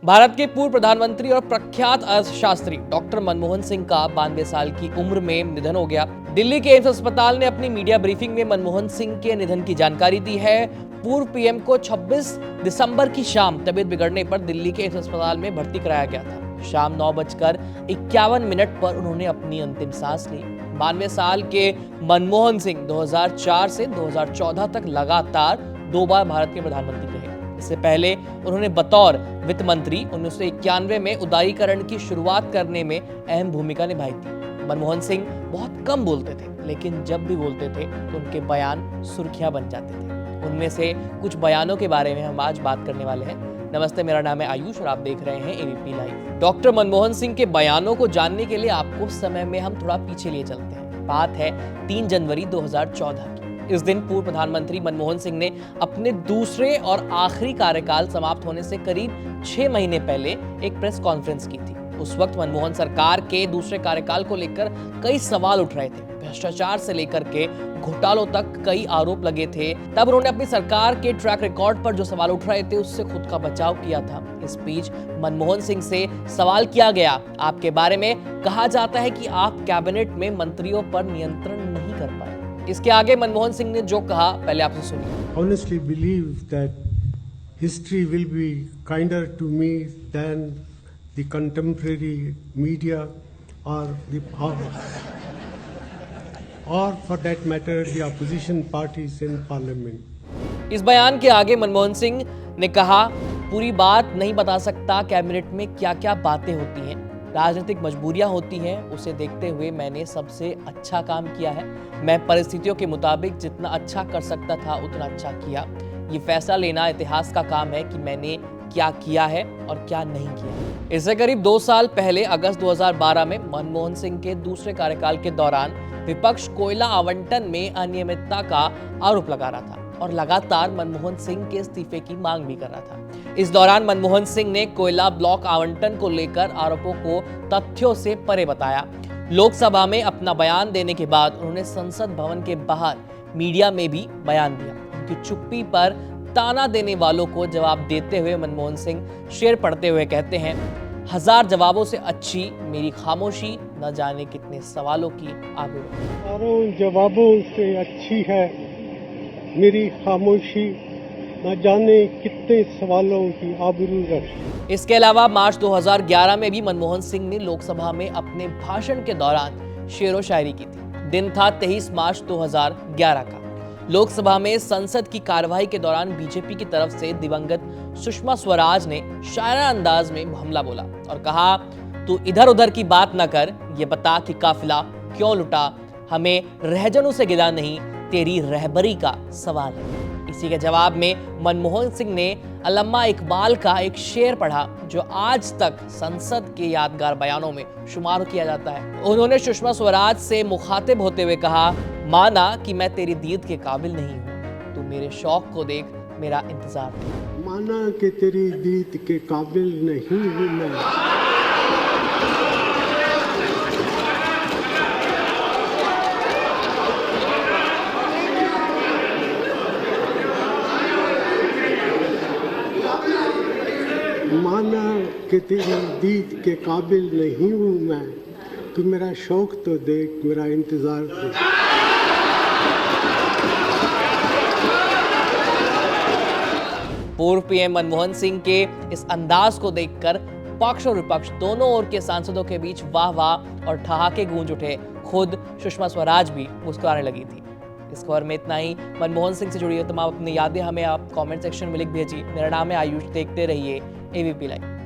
भारत के पूर्व प्रधानमंत्री और प्रख्यात अर्थशास्त्री डॉक्टर मनमोहन सिंह का 92 साल की उम्र में निधन हो गया। दिल्ली के एम्स अस्पताल ने अपनी मीडिया ब्रीफिंग में मनमोहन सिंह के निधन की जानकारी दी है। पूर्व पीएम को 26 दिसंबर की शाम तबीयत बिगड़ने पर दिल्ली के एम्स अस्पताल में भर्ती कराया गया था। शाम 9:51 पर उन्होंने अपनी अंतिम सांस ली। 92 साल के मनमोहन सिंह 2004 से 2014 तक लगातार 2 बार भारत के प्रधानमंत्री रहे। इससे पहले उन्होंने बतौर वित्त मंत्री 1991 में उदारीकरण की शुरुआत करने में अहम भूमिका निभाई थी। मनमोहन सिंह बहुत कम बोलते थे, लेकिन जब भी बोलते थे तो उनके बयान सुर्खियां बन जाते थे। उनमें से कुछ बयानों के बारे में हम आज बात करने वाले हैं। नमस्ते, मेरा नाम है आयुष और आप देख रहे हैं ABP live. Doctor Manmohan Singh के बयानों को जानने के लिए आपको समय में हम थोड़ा पीछे लिए चलते हैं। बात है 3 जनवरी 2014 की। इस दिन पूर्व प्रधानमंत्री मनमोहन सिंह ने अपने दूसरे और आखिरी कार्यकाल समाप्त होने से करीब 6 महीने पहले एक प्रेस कॉन्फ्रेंस की थी। उस वक्त मनमोहन सरकार के दूसरे कार्यकाल को लेकर कई सवाल उठ रहे थे। भ्रष्टाचार से लेकर के घोटालों तक कई आरोप लगे थे। तब उन्होंने अपनी सरकार के ट्रैक रिकॉर्ड पर जो सवाल उठ रहे थे उससे खुद का बचाव किया था। इस बीच मनमोहन सिंह से सवाल किया गया, आपके बारे में कहा जाता है कि आप कैबिनेट में मंत्रियों पर नियंत्रण नहीं कर पाए। इसके आगे मनमोहन सिंह ने जो कहा, पहले आपसे सुनिए। Honestly believe that history will be kinder to me than the contemporary media or for that matter the opposition parties in parliament. इस बयान के आगे मनमोहन सिंह ने कहा, पूरी बात नहीं बता सकता, कैबिनेट में क्या क्या बातें होती हैं, राजनीतिक मजबूरियां होती हैं, उसे देखते हुए मैंने सबसे अच्छा काम किया है। मैं परिस्थितियों के मुताबिक जितना अच्छा कर सकता था उतना अच्छा किया। ये फैसला लेना इतिहास का काम है कि मैंने क्या किया है और क्या नहीं किया। इससे करीब 2 साल पहले अगस्त 2012 में मनमोहन सिंह के दूसरे कार्यकाल के दौरान विपक्ष कोयला आवंटन में अनियमितता का आरोप लगा रहा था और लगातार मनमोहन सिंह के इस्तीफे की मांग भी कर रहा था। इस दौरान मनमोहन सिंह ने कोयला ब्लॉक आवंटन को लेकर आरोपों को तथ्यों से परे बताया। लोकसभा में अपना बयान देने के बाद उन्होंने संसद भवन के बाहर मीडिया में भी बयान दिया। उनकी चुप्पी पर ताना देने वालों को जवाब देते हुए मनमोहन सिंह शेर पढ़ते हुए कहते हैं, 1000 जवाबों से अच्छी मेरी खामोशी, न जाने कितने सवालों की आबरू। हजारों जवाबों से अच्छी है मेरी खामोशी, न जाने कितने सवालों की आबरू रखी। इसके अलावा मार्च 2011 में भी मनमोहन सिंह ने लोकसभा में अपने भाषण के दौरान शेरो शायरी की थी। दिन था 23 मार्च 2011 का। लोकसभा में संसद की कार्यवाही के दौरान बीजेपी की तरफ से दिवंगत सुषमा स्वराज ने शायराना अंदाज में हमला बोला और कहा, तू इधर उधर की बात न कर, ये बता कि काफिला क्यों लुटा, हमें रहजनों से गिला नहीं, तेरी रहबरी का सवाल है। इसी के जवाब में मनमोहन सिंह ने अल्लामा इकबाल का एक शेर पढ़ा जो आज तक संसद के यादगार बयानों में शुमार किया जाता है। उन्होंने सुषमा स्वराज से मुखातिब होते हुए कहा, माना कि मैं तेरी दीद के काबिल नहीं हूँ, तू मेरे शौक को देख, मेरा इंतजार कर। माना कि तेरी दीद के काबिल नहीं हूँ मैं। माना कि तेरी दीद के काबिल नहीं हूँ मैं, तू मेरा शौक तो देख, मेरा इंतजार कर। पूर्व पीएम मनमोहन सिंह के इस अंदाज को देखकर पक्ष और विपक्ष दोनों ओर के सांसदों के बीच वाह वाह और ठहाके गूंज उठे। खुद सुषमा स्वराज भी मुस्कुराने लगी थी। इस खबर में इतना ही। मनमोहन सिंह से जुड़ी तमाम अपनी यादें हमें आप कमेंट सेक्शन में लिख भेजिए। मेरा नाम है आयुष, देखते रहिए एबीपी लाइव।